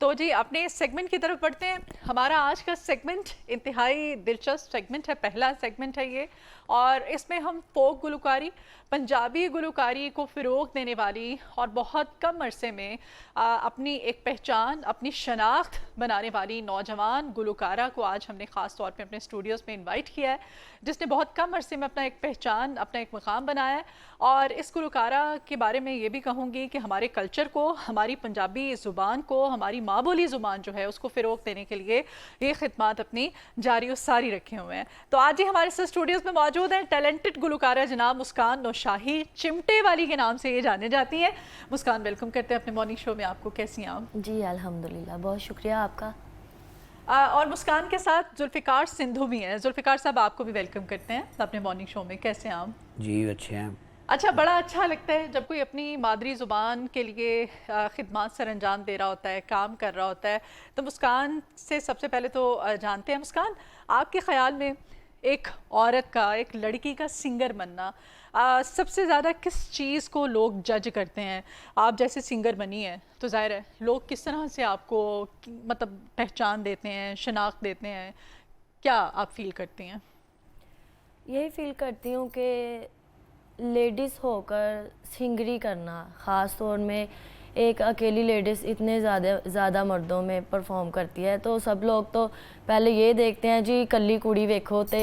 तो जी अपने सेगमेंट की तरफ बढ़ते हैं। हमारा आज का सेगमेंट इंतहाई दिलचस्प सेगमेंट है, पहला सेगमेंट है ये, और इसमें हम फोक गुलकारी, पंजाबी गुलकारी को फ़रोग देने वाली और बहुत कम अरसे में अपनी एक पहचान, अपनी शनाख्त बनाने वाली नौजवान गुलकारा को आज हमने ख़ास तौर पे अपने स्टूडियोज़ में इनवाइट किया है, जिसने बहुत कम अरसे में अपना एक पहचान, अपना एक मुकाम बनाया है। और इस गुलकारा के बारे में ये भी कहूँगी कि हमारे कल्चर को, हमारी पंजाबी ज़ुबान को, हमारी माँ बोली ज़ुबान जो है उसको फ़रोग देने के लिए ये खिदमत अपनी जारी और सारी रखे हुए हैं। तो आज ही हमारे साथ स्टूडियोज़ में मौजूद हैं टैलेंटेड गुलकारा जनाब मुस्कान नौशाही, चिमटे वाली के नाम से ये जाने जाती हैं। मुस्कान, वेलकम करते हैं अपने मॉर्निंग शो में आपको। कैसी हैं आप? जी अल्हम्दुलिल्लाह, बहुत शुक्रिया आपका। और मुस्कान के साथ जुल्फ़िकार सिंधु भी हैं। जुल्फ़िकार साहब, आपको भी वेलकम करते हैं अपने मॉर्निंग शो में। कैसे हैं आप? जी अच्छे हैं। अच्छा, बड़ा अच्छा लगता है जब कोई अपनी मादरी ज़ुबान के लिए खिदमत सर अंजाम दे रहा होता है, काम कर रहा होता है। तो मुस्कान से सबसे पहले तो जानते हैं, मुस्कान आपके ख़्याल में एक औरत का, एक लड़की का सिंगर बनना सबसे ज़्यादा किस चीज़ को लोग जज करते हैं? आप जैसे सिंगर बनी है तो ज़ाहिर है लोग किस तरह से आपको मतलब पहचान देते हैं, शनाख्त देते हैं, क्या आप फील करती हैं? यही फील करती हूँ कि लेडीज़ होकर सिंगरी करना, ख़ास तौर में एक अकेली लेडीज़ इतने ज़्यादा मर्दों में परफॉर्म करती है, तो सब लोग तो पहले ये देखते हैं जी कल्ली कुड़ी वेखो ते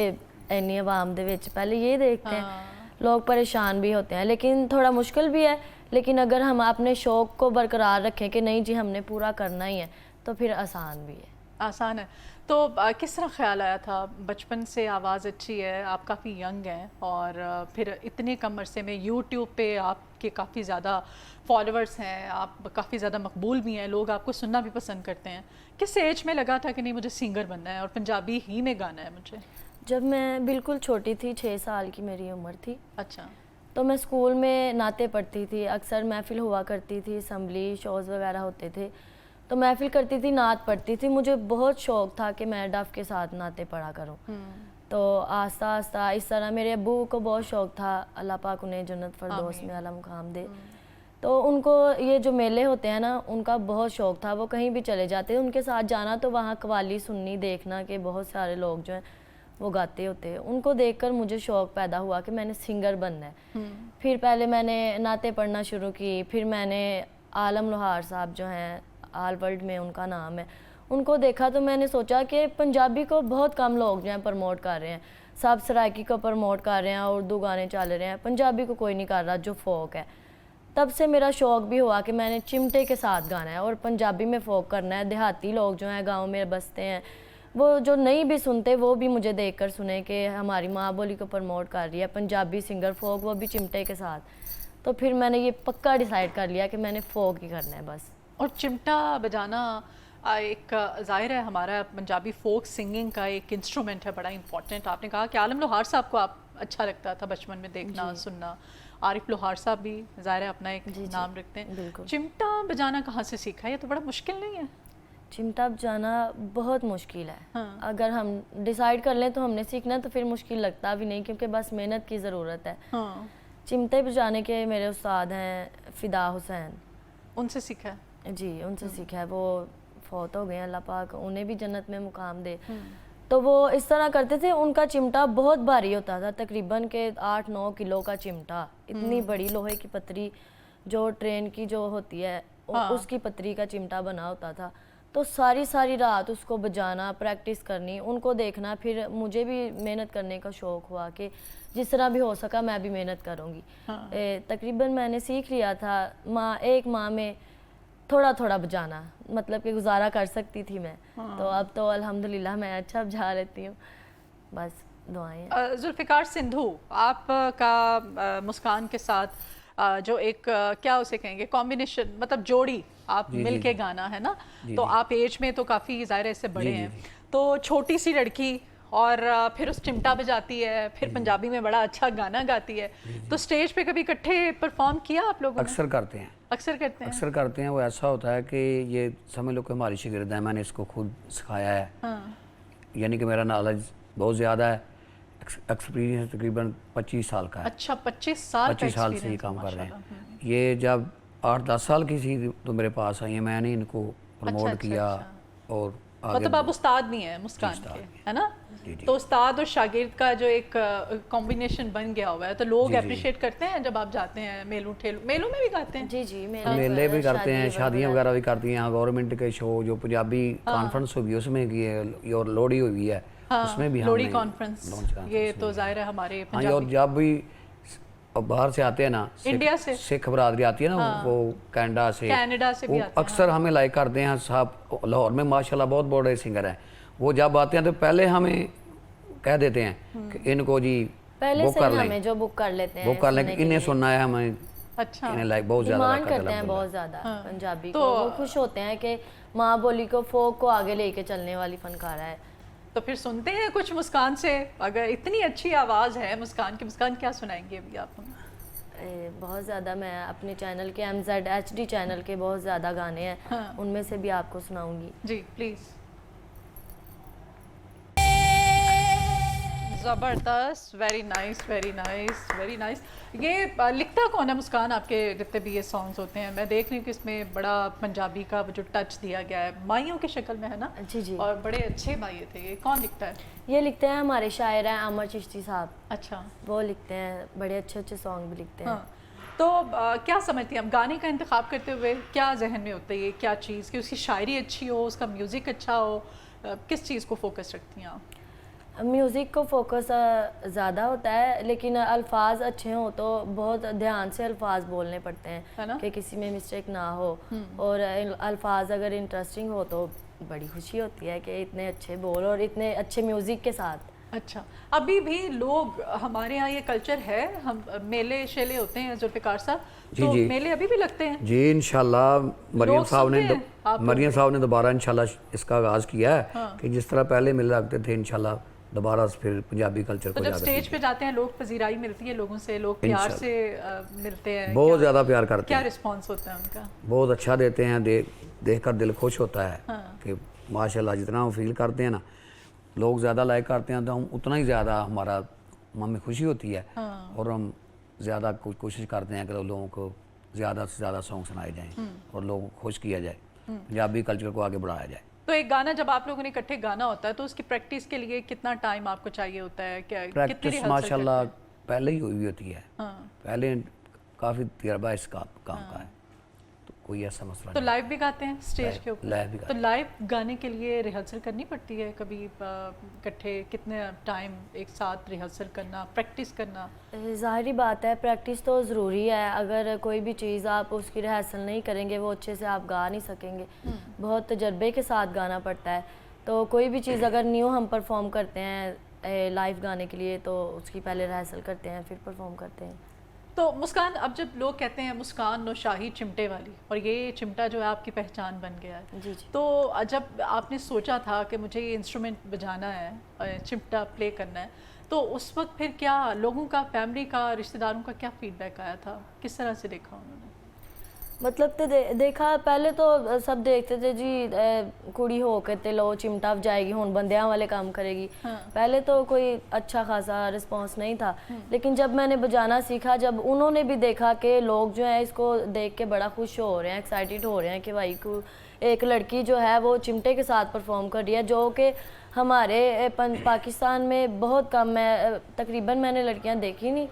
इन्नी आवाम दे विच, पहले ये देखते हैं। लोग परेशान भी होते हैं, लेकिन थोड़ा मुश्किल भी है। लेकिन अगर हम अपने शौक़ को बरकरार रखें कि नहीं जी हमने पूरा करना ही है, तो फिर आसान भी है। आसान है। तो किस तरह ख्याल आया था? बचपन से आवाज़ अच्छी है, आप काफ़ी यंग हैं और फिर इतने कम अरसे में यूट्यूब पे आपके काफ़ी ज़्यादा फॉलोअर्स हैं, आप काफ़ी ज़्यादा मकबूल भी हैं, लोग आपको सुनना भी पसंद करते हैं। किस एज में लगा था कि नहीं मुझे सिंगर बनना है और पंजाबी ही में गाना है मुझे? जब मैं बिल्कुल छोटी थी, 6 साल की मेरी उम्र थी। अच्छा। तो मैं स्कूल में नाते पढ़ती थी, अक्सर महफ़िल हुआ करती थी, असम्बली शोज़ वगैरह होते थे, तो महफ़िल करती थी, नात पढ़ती थी। मुझे बहुत शौक़ था कि मैं डफ के साथ नाते पढ़ा करूं। तो आस्ता आस्ता इस तरह मेरे अब्बू को बहुत शौक़ था, अल्लाह पाक उन्हें जन्नत फ़िरदौस में आला मुकाम दे। तो उनको ये जो मेले होते हैं ना, उनका बहुत शौक़ था, वो कहीं भी चले जाते, उनके साथ जाना तो वहाँ कव्वाली सुननी, देखना कि बहुत सारे लोग जो हैं वो गाते होते हैं। उनको देखकर मुझे शौक़ पैदा हुआ कि मैंने सिंगर बनना है। फिर पहले मैंने नाते पढ़ना शुरू की, फिर मैंने आलम लोहार साहब जो हैं, ऑल वर्ल्ड में उनका नाम है, उनको देखा तो मैंने सोचा कि पंजाबी को बहुत कम लोग जो हैं प्रमोट कर रहे हैं। सब सराइकी को प्रमोट कर रहे हैं, उर्दू गाने चल रहे हैं, पंजाबी को कोई नहीं कर रहा जो फ़ोक है। तब से मेरा शौक़ भी हुआ कि मैंने चिमटे के साथ गाना है और पंजाबी में फ़ोक करना है। देहाती लोग जो हैं गाँव में बसते हैं, वो जो नहीं भी सुनते वो भी मुझे देखकर सुने कि हमारी माँ बोली को प्रमोट कर रही है पंजाबी सिंगर फ़ोक, वो भी चिमटे के साथ। तो फिर मैंने ये पक्का डिसाइड कर लिया कि मैंने फ़ोक ही करना है बस। और चिमटा बजाना एक ज़ाहिर है हमारा पंजाबी फोक सिंगिंग का एक इंस्ट्रूमेंट है, बड़ा इंपॉर्टेंट। आपने कहा कि आलम लोहार साहब को आप अच्छा लगता था बचपन में देखना सुनना, आरिफ लोहार साहब भी ज़ाहिर है अपना एक नाम रखते हैं। चिमटा बजाना कहाँ से सीखा? ये तो बड़ा मुश्किल नहीं है? चिमटा बजाना बहुत मुश्किल है। हाँ। अगर हम डिसाइड कर लें तो हमने सीखना, तो फिर मुश्किल लगता भी नहीं, क्योंकि बस मेहनत की ज़रूरत है। हाँ। चिमटे बजाने के मेरे उस्ताद हैं फ़िदा हुसैन, उनसे सीखा है? जी उनसे सीखा है। वो फौत हो गए, अल्लाह पाक उन्हें भी जन्नत में मुकाम दे। तो वो इस तरह करते थे, उनका चिमटा बहुत भारी होता था, तकरीबन के 8-9 किलो का चिमटा, इतनी बड़ी लोहे की पतरी जो ट्रेन की जो होती है उसकी पतरी का चिमटा बना होता था। तो सारी सारी रात उसको बजाना, प्रैक्टिस करनी, उनको देखना। फिर मुझे भी मेहनत करने का शौक़ हुआ कि जिस तरह भी हो सका मैं भी मेहनत करूँगी। तकरीबन मैंने सीख लिया था एक माह में थोड़ा थोड़ा बजाना, मतलब कि गुजारा कर सकती थी मैं। तो अब तो अल्हम्दुलिल्लाह मैं अच्छा बजा लेती हूँ, बस दुआएं। जुल्फ़िकार सिंधु, आपका मुस्कान के साथ जो एक क्या उसे कहेंगे कॉम्बिनेशन, मतलब जोड़ी, आप मिल के गाना है ना, तो आप एज में तो काफ़ी ज़ाहिर इससे बड़े हैं, तो छोटी सी लड़की और फिर उस चिमटा बजाती है, फिर पंजाबी में बड़ा अच्छा गाना गाती है, तो स्टेज पे कभी इकट्ठे परफॉर्म किया आप लोगों ने? अक्सर करते हैं। अक्सर करते हैं? अक्सर करते हैं। वो ऐसा होता है कि ये समझ लो कि हमारी शागिर्द है, मैंने इसको खुद सिखाया है। यानी कि मेरा नॉलेज बहुत ज़्यादा है, एक्सपीरियंस तकरीबन 25 साल का है। अच्छा, 25 साल से ये काम कर रहे हैं। ये जब 8-10 साल की थी तो मेरे पास आई हैं, मैंने इनको प्रमोट अच्छा, किया अच्छा। और मतलब आप उस्ताद भी हैं मुस्कान जी, उस्ताद के, भी है ना? जी, जी। तो उस्ताद और शागिर्द का जो एक कॉम्बिनेशन बन गया हुआ है, तो लोग जी, जी। अप्रिशिएट करते हैं जब आप जाते हैं मेलों में भी गाते हैं? जी जी मेले भी करते हैं, शादियाँ वगैरह भी वगैरह करती हैं। यहाँ गवर्नमेंट के शो जो पंजाबी कॉन्फ्रेंस हुई है उसमें की है, और लोहड़ी हुई है उसमें भी लोहड़ी हमने कॉन्फ्रेंस, ये तो जाहिर है हमारे हाँ जी। और पंजाबी जब भी बाहर से आते हैं ना, इंडिया से, सिख बरादरी आती है ना, वो कनाडा से, कनाडा से भी वो आते हैं। अक्सर हमें लाइक करते हैं साहब। लाहौर में माशाल्लाह बहुत बड़े सिंगर हैं, वो जब आते हैं तो पहले हमें कह देते हैं कि इनको जी पहले बुक से कर ही लें, हमें जो बुक कर लेते हैं बुक कर लें, सुनने के इन्हें लिए। सुनना है हमें, अच्छा, इन्हें लाइक बहुत ज़्यादा डिमांड लाइक करते हैं बहुत हैं। ज़्यादा पंजाबी तो को, वो खुश होते हैं कि माँ बोली को फोक को आगे लेके चलने वाली फनकारा है। तो फिर सुनते हैं कुछ मुस्कान से। अगर इतनी अच्छी आवाज़ है मुस्कान की, मुस्कान क्या सुनाएंगे अभी आप हमें? बहुत ज़्यादा मैं अपने चैनल के MZHD चैनल के बहुत ज़्यादा गाने हैं, उनमें से भी आपको सुनाऊंगी। जी प्लीज़। ज़बरदस्त, very nice, very nice, very nice. ये लिखता कौन है मुस्कान, आपके जितने भी ये सॉन्ग्स होते हैं? मैं देख रही हूँ कि इसमें बड़ा पंजाबी का जो टच दिया गया है, माइयों की शक्ल में है ना? जी जी। और बड़े अच्छे माइये थे। ये कौन लिखता है? ये लिखते हैं हमारे शायर हैं अमर चिश्ती साहब, अच्छा, वो लिखते हैं, बड़े अच्छे अच्छे सॉन्ग भी लिखते हैं। हाँ। तो क्या समझती हैं आप, गाने का इंतखाब करते हुए क्या जहन में होता है, ये क्या चीज़ कि उसकी शायरी अच्छी हो, उसका म्यूज़िक अच्छा हो, किस चीज़ को फोकस रखती हैं आप? म्यूज़िक को फोकस ज़्यादा होता है, लेकिन अल्फाज अच्छे हों तो बहुत ध्यान से अल्फाज बोलने पड़ते है ना? हैं कि किसी में मिस्टेक ना हो, और अल्फाज अगर इंटरेस्टिंग हो तो बड़ी खुशी होती है कि इतने अच्छे बोल और इतने अच्छे म्यूज़िक के साथ। अच्छा, अभी भी लोग, हमारे यहाँ ये कल्चर है, हम मेले शेले होते हैं जुल्फ़िकार साहब, जी, तो जी। मेले अभी भी लगते हैं? जी इंशाल्लाह मरियम लोग साहब सुनते ने हैं आप मरियम साहब ने दोबारा इंशाल्लाह इसका आगाज़ किया है कि जिस तरह पहले मेले लगते थे इंशाल्लाह दोबारा से फिर पंजाबी कल्चर तो को जब ज़्यादा स्टेज पे जाते हैं लोग, पजीराई मिलती है लोगों से, लोग प्यार से मिलते हैं, बहुत ज़्यादा प्यार करते क्या हैं, रिस्पॉन्स होता है उनका? बहुत अच्छा देते हैं, देख कर दिल खुश होता है कि माशाल्लाह जितना हम फील करते हैं ना, लोग ज़्यादा लाइक करते हैं तो हम उतना ही ज़्यादा हमारा हमें खुशी होती है, और हम ज़्यादा कोशिश करते हैं कि लोगों को ज़्यादा से ज़्यादा सॉन्ग सुनाए जाएँ और लोगों को खुश किया जाए, पंजाबी कल्चर को आगे बढ़ाया जाए। तो एक गाना जब आप लोगों ने इकट्ठे गाना होता है तो उसकी प्रैक्टिस के लिए कितना टाइम आपको चाहिए होता है, क्या कितनी प्रैक्टिस रिहर्सल माशाल्लाह करते हैं? पहले ही हुई होती है, हाँ। पहले काफ़ी तजर्बा इस काम का है, तो कोई ऐसा मसला तो नहीं। लाइव भी गाते हैं स्टेज के ऊपर? लाइव भी तो लाइव गाने के लिए रिहर्सल करनी पड़ती है कभी, इकट्ठे कितने टाइम एक साथ रिहर्सल करना, प्रैक्टिस करना? ज़ाहिरी बात है, प्रैक्टिस तो ज़रूरी है। अगर कोई भी चीज़ आप उसकी रिहर्सल नहीं करेंगे वो अच्छे से आप गा नहीं सकेंगे, बहुत तजर्बे के साथ गाना पड़ता है। तो कोई भी चीज़ अगर न्यू हम परफॉर्म करते हैं लाइव गाने के लिए तो उसकी पहले रिहर्सल करते हैं फिर परफॉर्म करते हैं। तो मुस्कान, अब जब लोग कहते हैं मुस्कान नौशाही चिमटे वाली, और ये चिमटा जो है आपकी पहचान बन गया है, जी जी। तो जब आपने सोचा था कि मुझे ये इंस्ट्रूमेंट बजाना है, चिमटा प्ले करना है, तो उस वक्त फिर क्या लोगों का, फैमिली का, रिश्तेदारों का क्या फीडबैक आया था, किस तरह से देखा उन्होंने? मतलब तो देखा पहले तो सब देखते थे जी कुड़ी हो के ते लो चिमटा बजाएगी हुन बंदियां वाले काम करेगी। पहले तो कोई अच्छा खासा रिस्पांस नहीं था, लेकिन जब मैंने बजाना सीखा, जब उन्होंने भी देखा कि लोग जो है इसको देख के बड़ा खुश हो रहे हैं, एक्साइटेड हो रहे हैं कि भाई को एक लड़की जो है वो चिमटे के साथ परफॉर्म कर रही है, जो कि हमारे पाकिस्तान में बहुत कम है, तकरीबन मैंने लड़कियां देखी नहीं,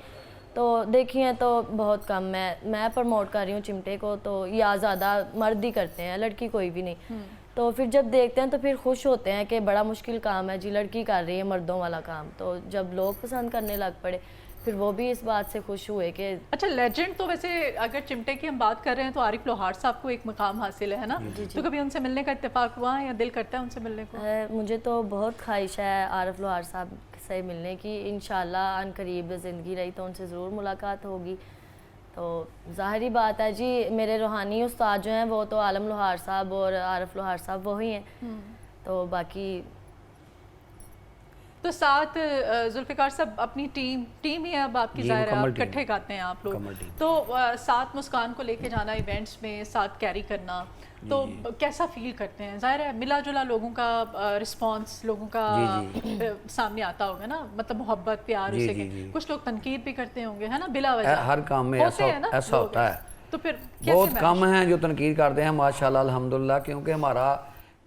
तो देखी हैं तो बहुत कम है। मैं प्रमोट कर रही हूँ चिमटे को, तो या ज़्यादा मर्द ही करते हैं, लड़की कोई भी नहीं। तो फिर जब देखते हैं तो फिर खुश होते हैं कि बड़ा मुश्किल काम है जी, लड़की कर रही है मर्दों वाला काम। तो जब लोग पसंद करने लग पड़े फिर वो भी इस बात से खुश हुए कि अच्छा, लेजेंड तो वैसे अगर चिमटे की हम बात कर रहे हैं तो आरिफ लोहार साहब को एक मुकाम हासिल है ना? तो कभी उनसे मिलने का इत्तेफाक हुआ या दिल करता है उनसे मिलने को? मुझे तो बहुत ख्वाहिश है आरिफ लोहार साहब से मिलने की। इंशाल्लाह अनकरीब ज़िंदगी रही तो उनसे ज़रूर मुलाकात होगी। तो ज़ाहिरी बात है जी, मेरे रूहानी उस्ताद जो हैं वो तो आलम लोहार साहब और आरिफ लोहार साहब वही हैं। तो बाकी तो साथ जुल्फ़िकार साहब अपनी टीम ही है अब आपकी, ज़ाहिर है आप इकट्ठे गाते हैं आप लोग, तो साथ मुस्कान को लेके जाना इवेंट्स में, साथ कैरी करना, तो कैसा फील करते हैं? ज़ाहिर है मिला जुला लोगों का रिस्पांस लोगों का सामने आता होगा ना, मतलब मोहब्बत प्यार उसे, कुछ लोग तनकीद भी करते होंगे है ना बिला वजह, हर काम में ऐसा होता है, तो फिर कैसे बहुत manage? कम हैं जो तनकीद करते हैं माशाल्लाह अल्हम्दुलिल्लाह, क्योंकि हमारा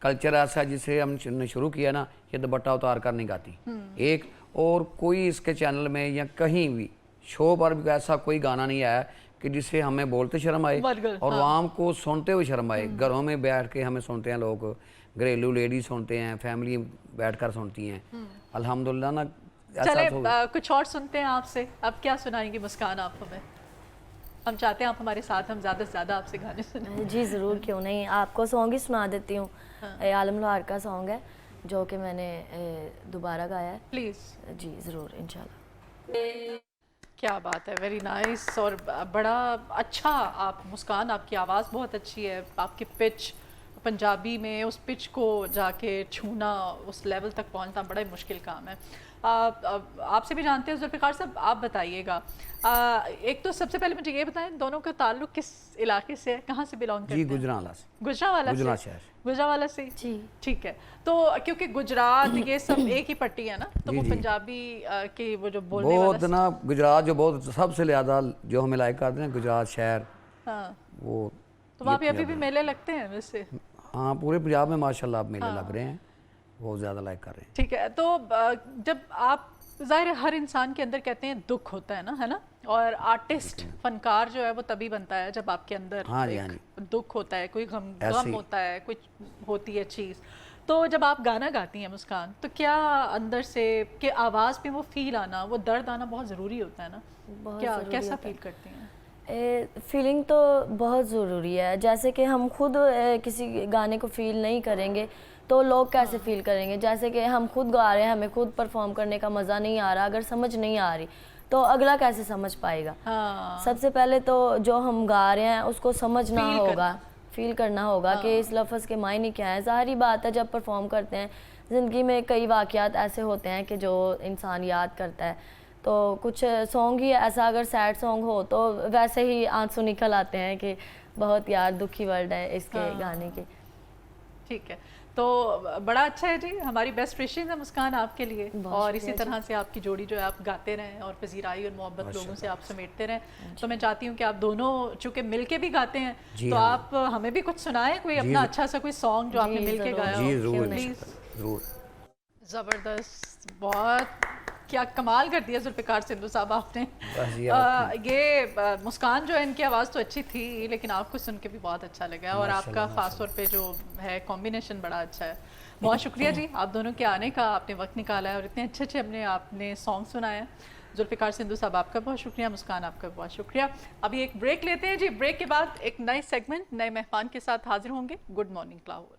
कल्चर ऐसा है जिसे हमने शुरू किया ना, ये दुपट्टा उतार कर नहीं गाती एक, और कोई इसके चैनल में या कहीं भी शो पर भी ऐसा कोई गाना नहीं आया कि जिससे हमें बोलते शर्म आए बरगल, और आवाम को सुनते हुए शर्म आए। घरों में बैठ के हमें सुनते हैं लोग, घरेलू लेडी सुनते हैं, फैमिली बैठ कर सुनती हैं अल्हम्दुलिल्लाह ना। चले ऐसा तो कुछ और सुनते हैं आपसे। अब क्या सुनाएंगी मुस्कान आप हमें? हम चाहते हैं आप हमारे साथ, हम ज़्यादा से ज़्यादा आपसे गाने सुने। जी ज़रूर, क्यों नहीं, आपको सॉन्ग ही सुना देती हूँ। आलम लोहार का सॉन्ग है जो कि मैंने दोबारा गाया है। प्लीज़। जी ज़रूर, इंशाल्लाह। क्या बात है, वेरी नाइस। और बड़ा अच्छा आप मुस्कान, आपकी आवाज़ बहुत अच्छी है, आपकी पिच पंजाबी में उस पिच को जाके छूना, उस लेवल तक पहुंचना बड़ा ही मुश्किल काम है। आपसे भी जानते हैं जुल्फ़िकार साहब, आप बताइएगा, एक तो सबसे पहले मुझे ये बताएं दोनों का ताल्लुक किस इलाके से है, कहाँ से बिलोंग करते जी हैं? गुजरांवाला से। गुजरांवाला गुजरात से? शहर। गुजरांवाला से जी ठीक है। तो क्योंकि गुजरात ये सब एक ही पट्टी है ना, तो जी, वो जी। पंजाबी के वो जो बोलने बहुत वाला ना गुजरात जो बहुत सबसे ज़्यादा जो हमें लाइक करते हैं गुजरात शहर, हाँ, वो तो वहाँ पे अभी भी मेले लगते हैं वैसे? हाँ पूरे पंजाब में माशाल्लाह अब मेले लग रहे हैं, बहुत ज़्यादा लाइक कर रहे हैं। ठीक है। तो जब आप, ज़ाहिर है हर इंसान के अंदर कहते हैं दुख होता है ना, और आर्टिस्ट फनकार जो है वो तभी बनता है जब आपके अंदर हाँ जी, एक हाँ जी। दुख होता है, कोई गम ऐसे ही। होता है, कुछ होती है चीज़। तो जब आप गाना गाती हैं मुस्कान, तो क्या अंदर से कि आवाज़ पे वो फील आना, वो दर्द आना बहुत ज़रूरी होता है ना? बहुत क्या ज़रूरी कैसा होता है। फील करती हैं? फीलिंग तो बहुत ज़रूरी है। जैसे कि हम खुद किसी गाने को फील नहीं करेंगे तो लोग कैसे फील करेंगे। जैसे कि हम खुद गा रहे हैं, हमें खुद परफॉर्म करने का मज़ा नहीं आ रहा, अगर समझ नहीं आ रही तो अगला कैसे समझ पाएगा। हाँ, सबसे पहले तो जो हम गा रहे हैं उसको समझना Feel होगा, फील करना होगा कि इस लफ्ज़ के मायने क्या है। ज़ाहिरी बात है जब परफॉर्म करते हैं ज़िंदगी में कई वाक़यात ऐसे होते हैं कि जो इंसान याद करता है, तो कुछ सॉन्ग ही ऐसा अगर सैड सॉन्ग हो तो वैसे ही आंसू निकल आते हैं कि बहुत यार दुखी वर्ड है इसके गाने के। ठीक है। तो बड़ा अच्छा है जी, हमारी बेस्ट विशेज़ है मुस्कान आपके लिए, बहुत और इसी शुक्रिया तरह से आपकी जोड़ी जो है आप गाते रहें और पजीराई और मोहब्बत लोगों से आप समेटते रहें। तो मैं चाहती हूँ कि आप दोनों चूँकि मिलके भी गाते हैं जी तो हाँ। आप हमें भी कुछ सुनाएं, कोई अपना अच्छा सा कोई सॉन्ग जो आपने जी, मिलके ज़रूर। गाया जी हो, ज़रूर प्लीज़। ज़रूर। ज़बरदस्त, बहुत क्या कमाल कर दिया जुल्फ़िकार सिंधु साहब आपने। बस ये मुस्कान जो है इनकी आवाज़ तो अच्छी थी, लेकिन आपको सुन के भी बहुत अच्छा लगा, और आपका ख़ास तौर पे जो है कॉम्बिनेशन बड़ा अच्छा है। बहुत शुक्रिया जी आप दोनों के आने का, आपने वक्त निकाला है और इतने अच्छे अच्छे आपने सॉन्ग सुनाए हैं। जुल्फ़िकार सिंधु साहब आपका बहुत शुक्रिया, मुस्कान आपका बहुत शुक्रिया। अभी एक ब्रेक लेते हैं जी, ब्रेक के बाद एक नए सेगमेंट नए मेहमान के साथ हाजिर होंगे। Good morning Lahore.